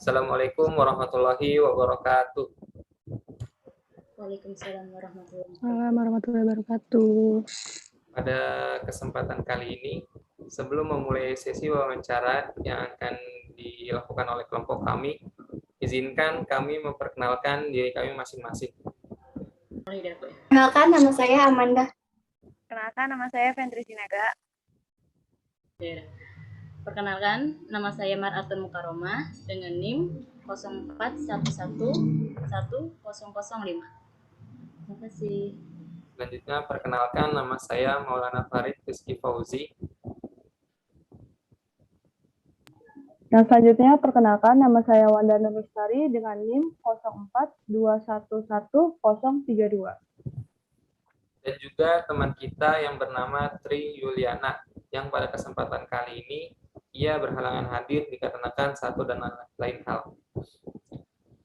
Assalamualaikum warahmatullahi wabarakatuh. Waalaikumsalam warahmatullahi wabarakatuh. Pada kesempatan kali ini, sebelum memulai sesi wawancara yang akan dilakukan oleh kelompok kami, izinkan kami memperkenalkan diri kami masing-masing. Perkenalkan, nama saya Amanda. Perkenalkan, nama saya Fendri Sinaga. Perkenalkan, nama saya Maratun Mukaroma dengan NIM 04111005. Terima kasih. Selanjutnya, perkenalkan, nama saya Maulana Farid Rizky Fauzi. Dan selanjutnya, perkenalkan, nama saya Wandana Lestari dengan NIM 04211032. Dan juga teman kita yang bernama Tri Yuliana, yang pada kesempatan kali ini ia berhalangan hadir dikarenakan satu dan lain hal.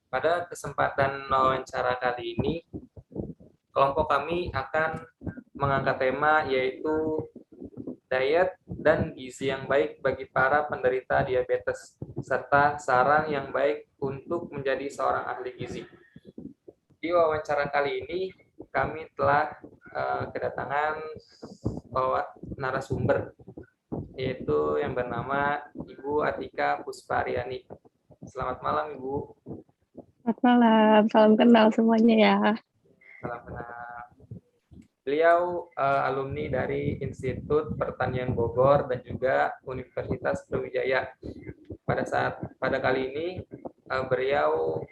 Pada kesempatan wawancara kali ini, kelompok kami akan mengangkat tema yaitu diet dan gizi yang baik bagi para penderita diabetes, serta saran yang baik untuk menjadi seorang ahli gizi. Di wawancara kali ini, kami telah kedatangan narasumber, yaitu yang bernama Ibu Atika Pusparyani. Selamat malam, Ibu. Selamat malam, salam kenal semuanya ya. Salam kenal. Beliau alumni dari Institut Pertanian Bogor dan juga Universitas Brawijaya. Pada kali ini beliau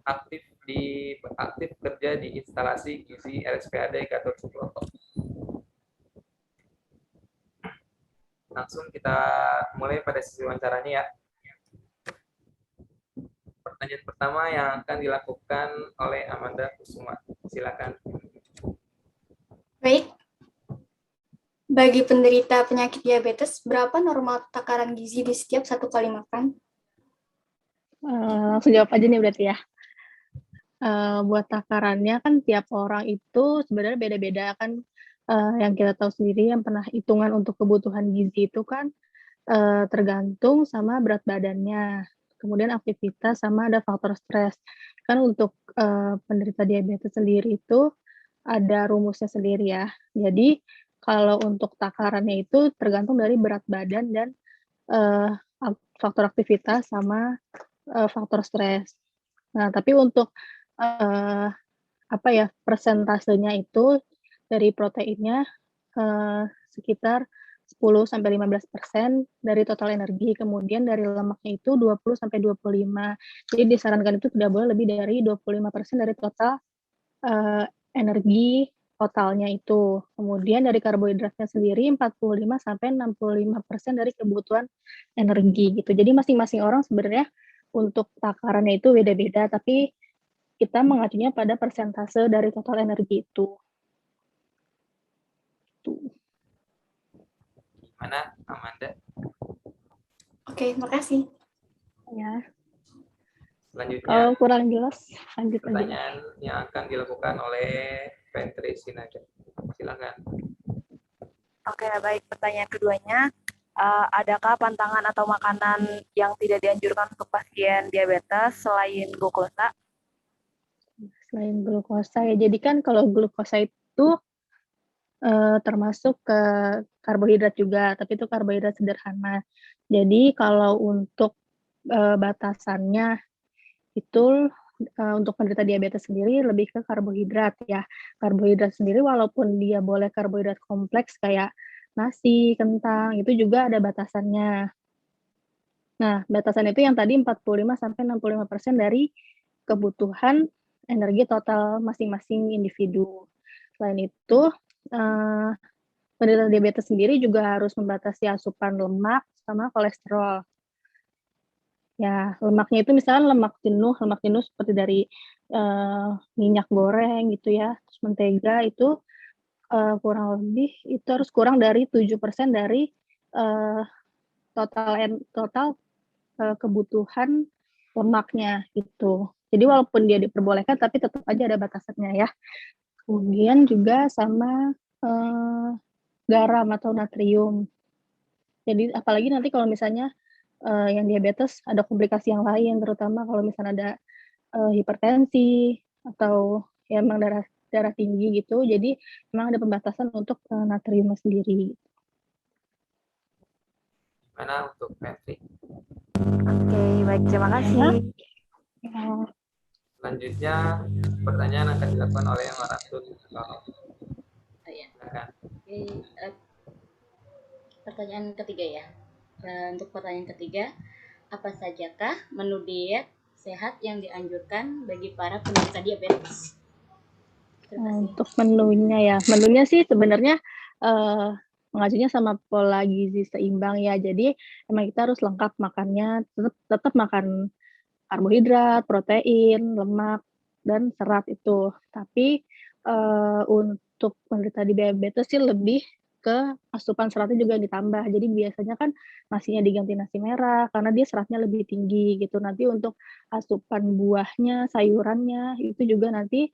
aktif kerja di instalasi gizi RSPAD Gatot Subroto. Langsung kita mulai pada sesi wawancaranya ya. Pertanyaan pertama yang akan dilakukan oleh Amanda Kusuma. Silakan. Baik. Bagi penderita penyakit diabetes, berapa normal takaran gizi di setiap satu kali makan? Langsung jawab aja nih berarti ya. Buat takarannya kan tiap orang itu sebenarnya beda-beda kan. Yang kita tahu sendiri yang pernah hitungan untuk kebutuhan gizi itu kan tergantung sama berat badannya, kemudian aktivitas sama ada faktor stres. Kan untuk penderita diabetes sendiri itu ada rumusnya sendiri ya. Jadi kalau untuk takarannya itu tergantung dari berat badan dan faktor aktivitas sama faktor stres. Nah, tapi untuk persentasenya itu dari proteinnya sekitar 10-15% dari total energi, kemudian dari lemaknya itu 20-25. Jadi disarankan itu tidak boleh lebih dari 25% dari total energi totalnya itu. Kemudian dari karbohidratnya sendiri 45-65% dari kebutuhan energi gitu. Jadi masing-masing orang sebenarnya untuk takarannya itu beda-beda, tapi kita mengacunya pada persentase dari total energi itu. Gimana, Amanda? Oke, makasih. Ya. Selanjutnya, kalau kurang jelas, lanjut aja. Pertanyaan yang akan dilakukan oleh Fendri Sinaga. Silakan. Oke, baik. Pertanyaan keduanya, adakah pantangan atau makanan yang tidak dianjurkan untuk pasien diabetes selain glukosa? Selain glukosa ya, jadi kan kalau glukosa itu termasuk ke karbohidrat juga, tapi itu karbohidrat sederhana. Jadi kalau untuk batasannya itu untuk penderita diabetes sendiri lebih ke karbohidrat ya. Karbohidrat sendiri walaupun dia boleh karbohidrat kompleks kayak nasi, kentang, itu juga ada batasannya. Nah, batasan itu yang tadi 45-65% dari kebutuhan energi total masing-masing individu. Selain itu, penderita diabetes sendiri juga harus membatasi asupan lemak sama kolesterol. Ya, lemaknya itu misalnya lemak jenuh seperti dari minyak goreng gitu ya, terus mentega itu kurang lebih itu harus kurang dari 7% dari total kebutuhan lemaknya gitu. Jadi walaupun dia diperbolehkan, tapi tetap aja ada batasannya ya. Kemudian juga sama garam atau natrium. Jadi apalagi nanti kalau misalnya yang diabetes ada komplikasi yang lain, terutama kalau misalnya ada hipertensi atau ya emang darah tinggi gitu. Jadi memang ada pembatasan untuk natriumnya sendiri. Gimana untuk Patrick? Oke, baik, terima kasih. Selanjutnya pertanyaan akan dilakukan oleh yang Maratun. Oh, ya. Silakan. Oke, pertanyaan ketiga ya. Untuk pertanyaan ketiga, apa sajakah menu diet sehat yang dianjurkan bagi para penderita diabetes? Terima kasih. Untuk menunya sih sebenarnya mengacunya sama pola gizi seimbang ya. Jadi emang kita harus lengkap makannya, tetap makan karbohidrat, protein, lemak, dan serat itu. Tapi untuk penderita diabetes sih lebih ke asupan seratnya juga ditambah. Jadi biasanya kan nasinya diganti nasi merah karena dia seratnya lebih tinggi gitu. Nanti untuk asupan buahnya, sayurannya itu juga nanti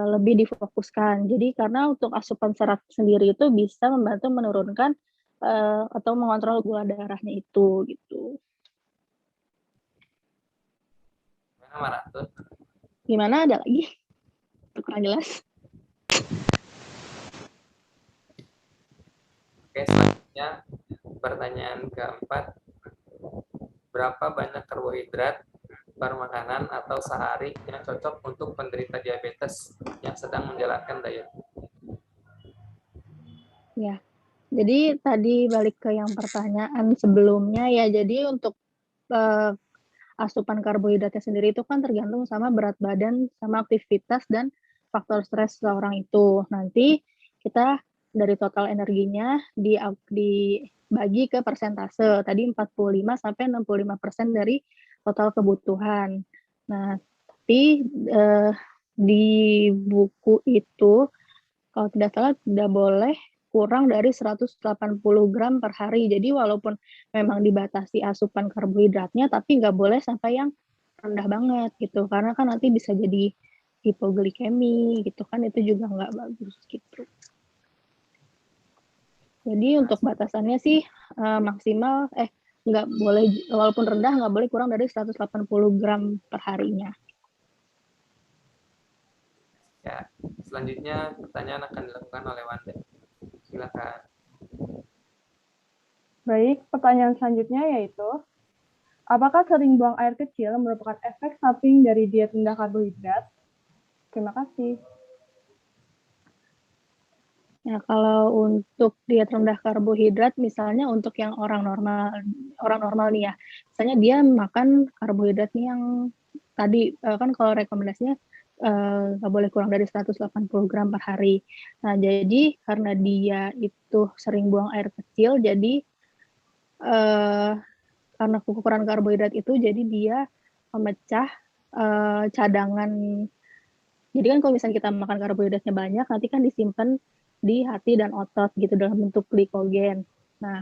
lebih difokuskan. Jadi karena untuk asupan serat sendiri itu bisa membantu menurunkan atau mengontrol gula darahnya itu gitu. Gimana Maratun? Gimana, ada lagi? Kurang jelas. Oke, selanjutnya pertanyaan keempat. Berapa banyak karbohidrat per makanan atau sehari yang cocok untuk penderita diabetes yang sedang menjalankan diet? Ya, jadi tadi balik ke yang pertanyaan sebelumnya ya. Jadi untuk asupan karbohidratnya sendiri itu kan tergantung sama berat badan, sama aktivitas dan faktor stres seseorang itu. Nanti kita dari total energinya dibagi ke persentase. Tadi 45-65% dari total kebutuhan. Nah, tapi di buku itu kalau tidak salah tidak boleh kurang dari 180 gram per hari. Jadi walaupun memang dibatasi asupan karbohidratnya, tapi nggak boleh sampai yang rendah banget gitu. Karena kan nanti bisa jadi hipoglikemi gitu kan, itu juga nggak bagus gitu. Jadi untuk batasannya sih maksimal nggak boleh, walaupun rendah nggak boleh kurang dari 180 gram per harinya. Ya, selanjutnya pertanyaan akan dilakukan oleh Wanda. Silakan. Baik, pertanyaan selanjutnya yaitu, apakah sering buang air kecil merupakan efek samping dari diet rendah karbohidrat? Terima kasih. Ya, kalau untuk diet rendah karbohidrat, misalnya untuk yang orang normal nih ya, misalnya dia makan karbohidratnya yang tadi kan kalau rekomendasinya nggak boleh kurang dari 180 gram per hari. Nah, jadi karena dia itu sering buang air kecil, jadi karena kekurangan karbohidrat itu, jadi dia memecah cadangan. Jadi kan kalau misalnya kita makan karbohidratnya banyak, nanti kan disimpan di hati dan otot gitu dalam bentuk glikogen. Nah,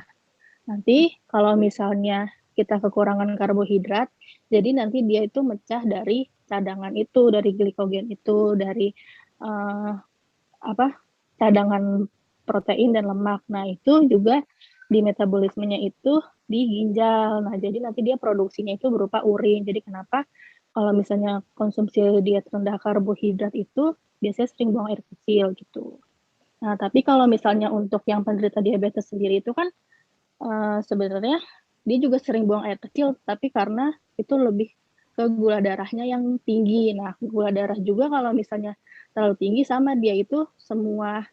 nanti kalau misalnya kita kekurangan karbohidrat, jadi nanti dia itu mecah dari cadangan itu, dari glikogen itu, dari cadangan protein dan lemak. Nah, itu juga di metabolismenya itu di ginjal. Nah, jadi nanti dia produksinya itu berupa urin. Jadi kenapa kalau misalnya konsumsi diet rendah karbohidrat itu biasanya sering buang air kecil gitu. Nah, tapi kalau misalnya untuk yang penderita diabetes sendiri itu kan sebenarnya dia juga sering buang air kecil, tapi karena itu lebih ke gula darahnya yang tinggi. Nah, gula darah juga kalau misalnya terlalu tinggi sama dia itu semua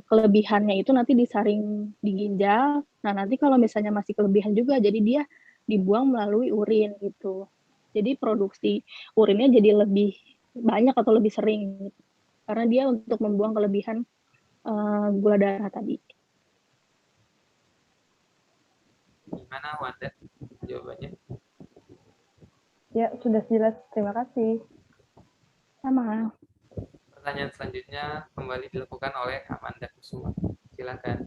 kelebihannya itu nanti disaring di ginjal. Nah, nanti kalau misalnya masih kelebihan juga, jadi dia dibuang melalui urin gitu. Jadi produksi urinnya jadi lebih banyak atau lebih sering gitu. Karena dia untuk membuang kelebihan gula darah tadi. Gimana Wanda jawabannya? Ya, sudah jelas. Terima kasih. Sama. Pertanyaan selanjutnya kembali dilakukan oleh Amanda Kusuma. Silakan.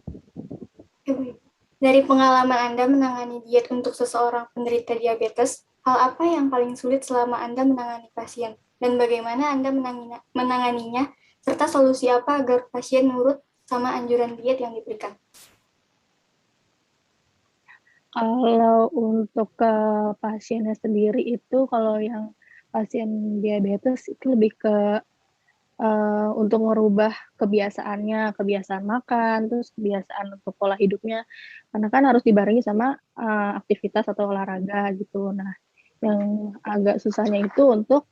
Dari pengalaman Anda menangani diet untuk seseorang penderita diabetes, hal apa yang paling sulit selama Anda menangani pasien? Dan bagaimana Anda menanganinya? Serta solusi apa agar pasien nurut sama anjuran diet yang diberikan? Kalau untuk ke pasiennya sendiri itu, kalau yang pasien diabetes itu lebih ke untuk merubah kebiasaannya, kebiasaan makan, terus kebiasaan untuk pola hidupnya, karena kan harus dibarengi sama aktivitas atau olahraga gitu. Nah, yang agak susahnya itu untuk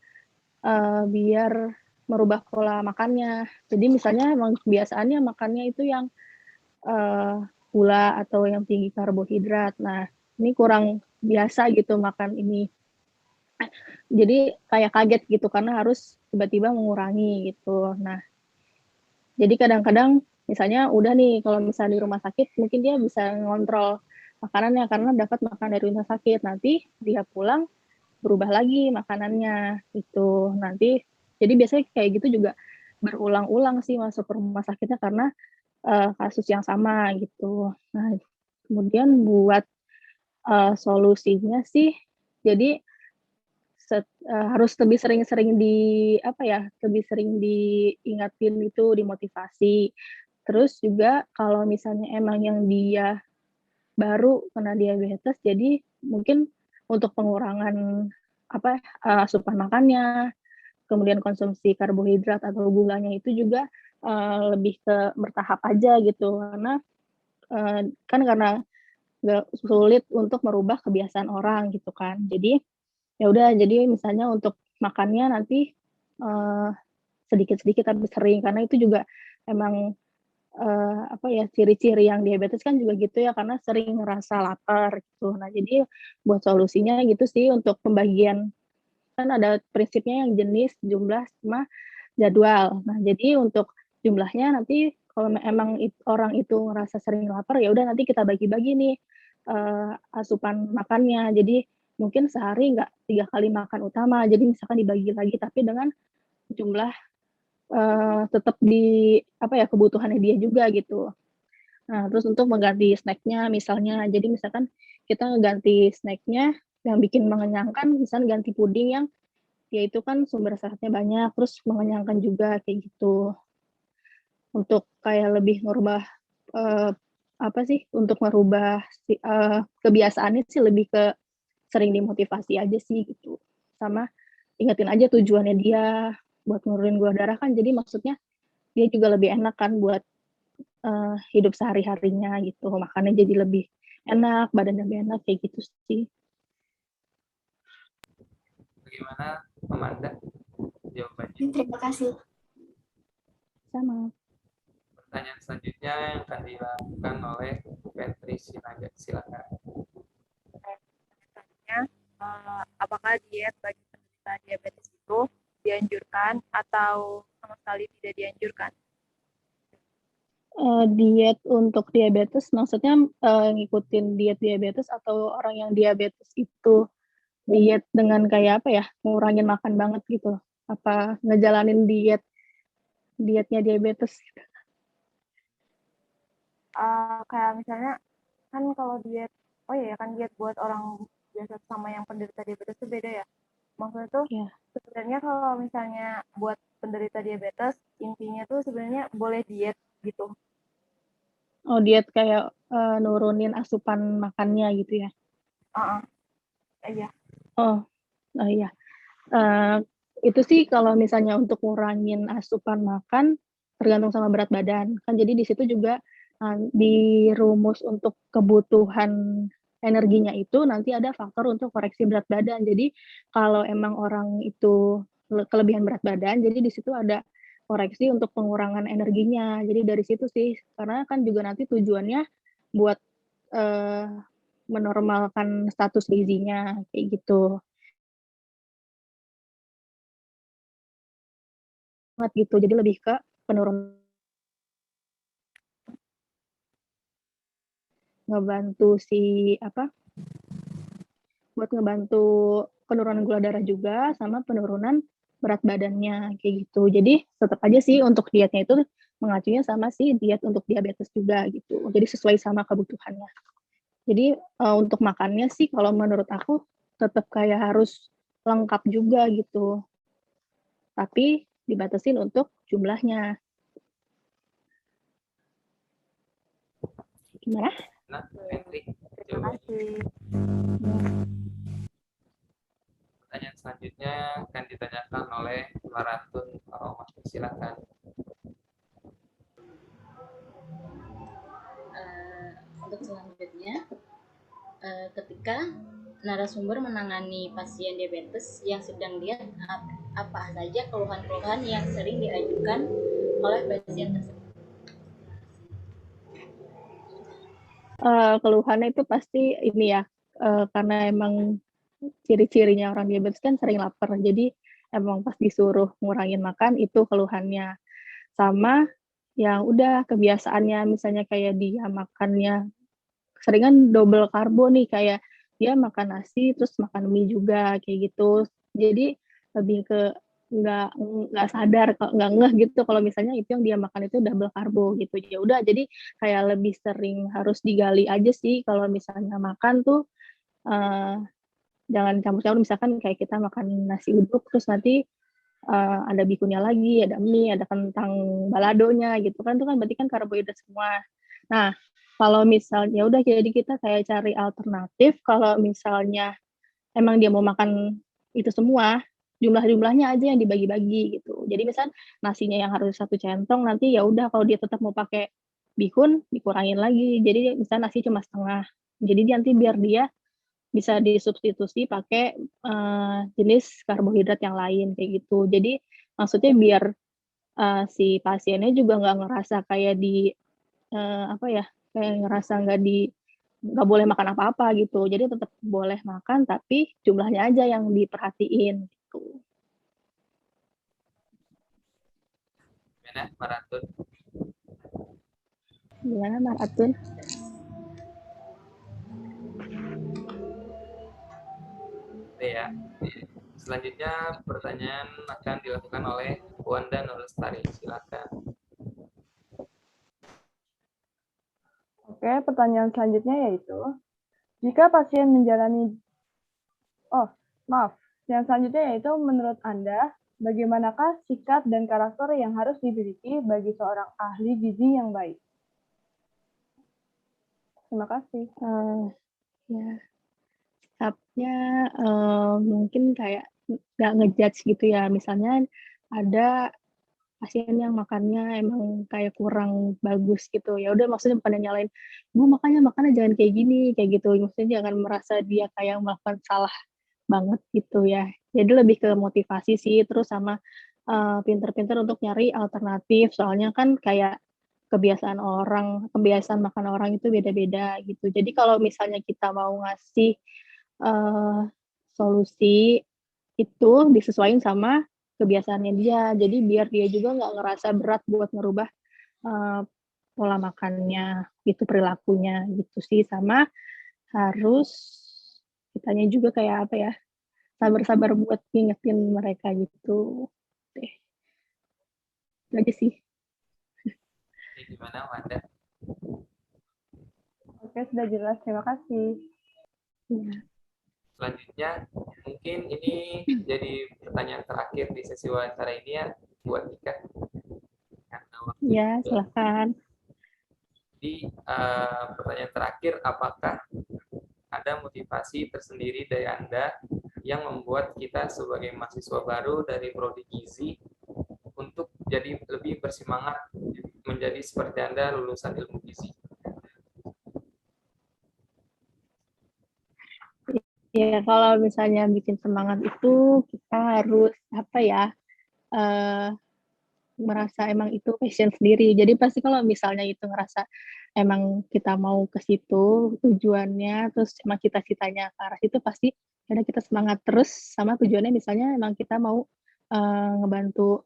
biar merubah pola makannya. Jadi misalnya emang kebiasaannya makannya itu yang gula atau yang tinggi karbohidrat. Nah, ini kurang biasa gitu makan ini. Jadi kayak kaget gitu karena harus tiba-tiba mengurangi gitu. Nah, jadi kadang-kadang misalnya udah nih kalau misalnya di rumah sakit mungkin dia bisa ngontrol makanannya karena dapat makan dari rumah sakit. Nanti dia pulang berubah lagi makanannya gitu. Nanti jadi biasanya kayak gitu juga berulang-ulang sih masuk ke rumah sakitnya karena kasus yang sama gitu. Nah, kemudian buat solusinya sih, jadi harus lebih sering-sering apa ya, lebih sering diingatin itu, dimotivasi. Terus juga kalau misalnya emang yang dia baru kena diabetes, jadi mungkin untuk pengurangan apa asupan makannya, kemudian konsumsi karbohidrat atau gulanya itu juga lebih ke bertahap aja gitu, karena kan karena sulit untuk merubah kebiasaan orang gitu kan. Jadi ya udah, jadi misalnya untuk makannya nanti uh, sedikit-sedikit tapi sering, karena itu juga emang apa ya, ciri-ciri yang diabetes kan juga gitu ya, karena sering ngerasa lapar gitu. Nah jadi buat solusinya gitu sih untuk pembagian, kan ada prinsipnya yang jenis, jumlah, sama jadwal. Nah jadi untuk jumlahnya nanti kalau emang orang itu ngerasa sering lapar, ya udah nanti kita bagi-bagi nih asupan makannya. Jadi mungkin sehari nggak 3 kali makan utama, jadi misalkan dibagi lagi tapi dengan jumlah tetap di apa ya, kebutuhannya dia juga gitu. Nah, terus untuk mengganti snacknya misalnya, jadi misalkan kita ngeganti snacknya yang bikin mengenyangkan, misalnya ganti puding yang ya itu kan sumber seratnya banyak, terus mengenyangkan juga kayak gitu. Untuk kayak lebih ngerubah apa sih, untuk merubah kebiasaannya sih lebih ke sering dimotivasi aja sih gitu. Sama ingetin aja tujuannya dia buat nurunin gula darah kan, jadi maksudnya dia juga lebih enak kan buat hidup sehari-harinya gitu. Makannya jadi lebih enak, badannya lebih enak kayak gitu sih. Bagaimana Amanda jawabannya? Terima kasih. Sama. Pertanyaan selanjutnya yang akan dilakukan oleh Petri Sinaga. Silakan. Apakah diet bagi penderita diabetes itu dianjurkan atau sama sekali tidak dianjurkan? Diet untuk diabetes maksudnya ngikutin diet diabetes atau orang yang diabetes itu diet dengan kayak apa ya, ngurangin makan banget gitu? Apa ngejalanin dietnya diabetes? Kayak misalnya kan kalau diet, oh iya kan diet buat orang biasa sama yang penderita diabetes itu beda ya. Maksudnya tuh Ya. sebenarnya kalau misalnya buat penderita diabetes intinya tuh sebenarnya boleh diet gitu. Oh, diet kayak nurunin asupan makannya gitu ya? Iya. Oh, oh iya. Itu sih kalau misalnya untuk ngurangin asupan makan tergantung sama berat badan kan, jadi di situ juga di rumus untuk kebutuhan energinya itu nanti ada faktor untuk koreksi berat badan. Jadi kalau emang orang itu kelebihan berat badan, jadi di situ ada koreksi untuk pengurangan energinya. Jadi dari situ sih, karena kan juga nanti tujuannya buat menormalkan status gizinya kayak gitu. Gitu. Jadi lebih ke penurunan, ngebantu buat ngebantu penurunan gula darah juga sama penurunan berat badannya kayak gitu. Jadi tetap aja sih untuk dietnya itu mengacunya sama si diet untuk diabetes juga gitu. Jadi sesuai sama kebutuhannya. Jadi untuk makannya sih kalau menurut aku tetap kayak harus lengkap juga gitu. Tapi dibatasin untuk jumlahnya. Gimana? Nah, Petri. Terima jawabannya. kasih. Pertanyaan selanjutnya akan ditanyakan oleh Maratun Faromak. Silakan. Untuk selanjutnya, ketika narasumber menangani pasien diabetes yang sedang diet, apa saja keluhan-keluhan yang sering diajukan oleh pasien tersebut? Keluhannya itu pasti ini ya, karena emang ciri-cirinya orang diabetes kan sering lapar, jadi emang pas disuruh ngurangin makan itu keluhannya. Sama yang udah kebiasaannya, misalnya kayak dia makannya seringan double karbo nih, kayak dia makan nasi terus makan mie juga kayak gitu. Jadi lebih ke nggak sadar, nggak ngeh gitu kalau misalnya itu yang dia makan itu double karbo gitu. Ya udah, jadi kayak lebih sering harus digali aja sih kalau misalnya makan tuh jangan campur-campur. Misalkan kayak kita makan nasi uduk terus nanti ada bihunnya lagi, ada mie, ada kentang baladonya gitu kan, itu kan berarti kan karbohidrat semua. Nah, kalau misalnya udah, jadi kita kayak cari alternatif kalau misalnya emang dia mau makan itu semua, jumlah-jumlahnya aja yang dibagi-bagi gitu. Jadi misal nasinya yang harus 1 centong, nanti ya udah kalau dia tetap mau pakai bihun, dikurangin lagi. Jadi misal nasi cuma setengah. Jadi nanti biar dia bisa disubstitusi pakai jenis karbohidrat yang lain kayak gitu. Jadi maksudnya biar si pasiennya juga nggak ngerasa kayak apa ya, kayak ngerasa nggak boleh makan apa-apa gitu. Jadi tetap boleh makan tapi jumlahnya aja yang diperhatiin gitu. Gimana, Maratun? Gimana Maratun? Oke ya. Selanjutnya pertanyaan akan dilakukan oleh Wanda Nurlestari. Silakan. Oke, pertanyaan selanjutnya yaitu, jika pasien menjalani, yang selanjutnya yaitu menurut Anda, bagaimanakah sikap dan karakter yang harus dimiliki bagi seorang ahli gizi yang baik? Terima kasih. Ya, sikapnya mungkin kayak nggak ngejudge gitu ya. Misalnya ada pasien yang makannya emang kayak kurang bagus gitu, ya udah maksudnya bukan nyalain, "Bu, makannya jangan kayak gini," kayak gitu. Maksudnya jangan merasa dia kayak melakukan salah banget gitu ya. Jadi lebih ke motivasi sih, terus sama, pinter-pinter untuk nyari alternatif, soalnya kan kayak kebiasaan makan orang itu beda-beda gitu. Jadi kalau misalnya kita mau ngasih, eee, solusi, itu disesuaikan sama kebiasaannya dia. Jadi biar dia juga nggak ngerasa berat buat ngerubah, eee, pola makannya gitu, perilakunya gitu sih. Sama harus kitanya juga kayak apa ya, sabar-sabar buat ngingetin mereka gitu deh. Itu aja sih. Oke, gimana, Wanda? Oke, sudah jelas. Terima kasih. Iya. Selanjutnya, mungkin ini jadi pertanyaan terakhir di sesi wawancara ini ya, buat Ika. Karena waktu Iya, juga. silakan. Jadi, pertanyaan terakhir, apakah ada motivasi tersendiri dari Anda yang membuat kita sebagai mahasiswa baru dari Prodi Gizi untuk jadi lebih bersemangat menjadi seperti Anda lulusan ilmu gizi? Ya, kalau misalnya bikin semangat itu kita harus apa ya, merasa emang itu passion sendiri. Jadi pasti kalau misalnya itu ngerasa emang kita mau ke situ tujuannya, terus emang cita-citanya ke arah situ, pasti ada kita semangat terus. Sama tujuannya misalnya emang kita mau ngebantu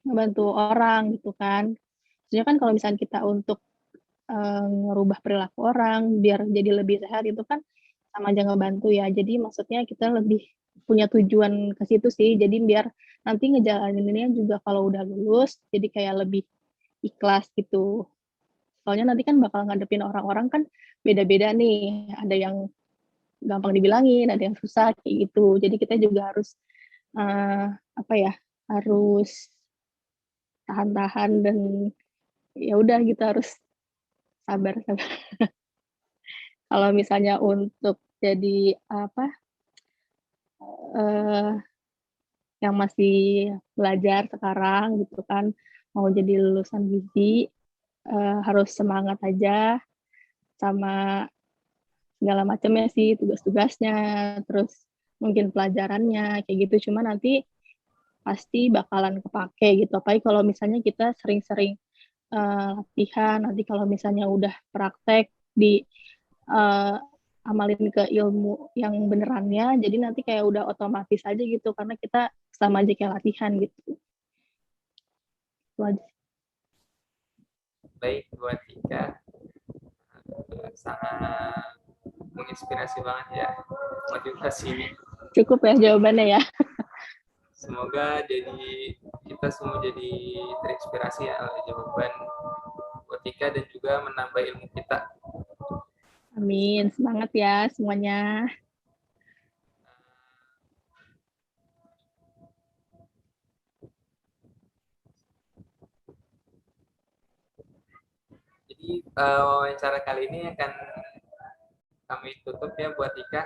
ngebantu orang gitu kan. Maksudnya kan kalau misalnya kita untuk ngerubah perilaku orang biar jadi lebih sehat, itu kan sama aja ngebantu ya. Jadi maksudnya kita lebih punya tujuan ke situ sih. Jadi biar nanti ngejalaninnya juga kalau udah lulus jadi kayak lebih ikhlas gitu. Soalnya nanti kan bakal ngadepin orang-orang kan beda-beda nih. Ada yang gampang dibilangin, ada yang susah kayak gitu. Jadi kita juga harus apa ya, harus tahan-tahan dan ya udah gitu, harus sabar. Kalau misalnya untuk jadi apa yang masih belajar sekarang gitu kan, mau jadi lulusan gizi, harus semangat aja sama segala macamnya sih, tugas-tugasnya, terus mungkin pelajarannya kayak gitu. Cuma nanti pasti bakalan kepake gitu. Apalagi kalau misalnya kita sering-sering latihan, nanti kalau misalnya udah praktek di amalin ke ilmu yang benerannya, jadi nanti kayak udah otomatis aja gitu, karena kita sama aja kayak latihan gitu. Itu aja. Baik, buat Tika, sangat menginspirasi banget ya motivasi ini. Cukup ya jawabannya ya. Semoga kita semua jadi terinspirasi ya oleh jawaban buat Tika dan juga menambah ilmu kita. Amin, semangat ya semuanya. Jadi wawancara kali ini akan kami tutup ya buat Tika.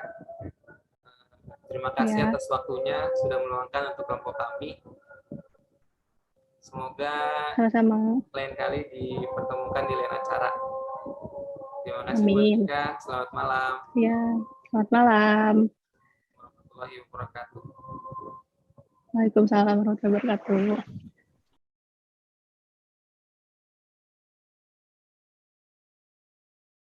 Terima kasih atas waktunya sudah meluangkan untuk kelompok kami. Semoga Sama-sama. lain kali dipertemukan di lain acara. Terima kasih buat Amin. Tika. Selamat malam. Ya, selamat malam. Warahmatullahi wabarakatuh. Waalaikumsalam warahmatullahi wabarakatuh.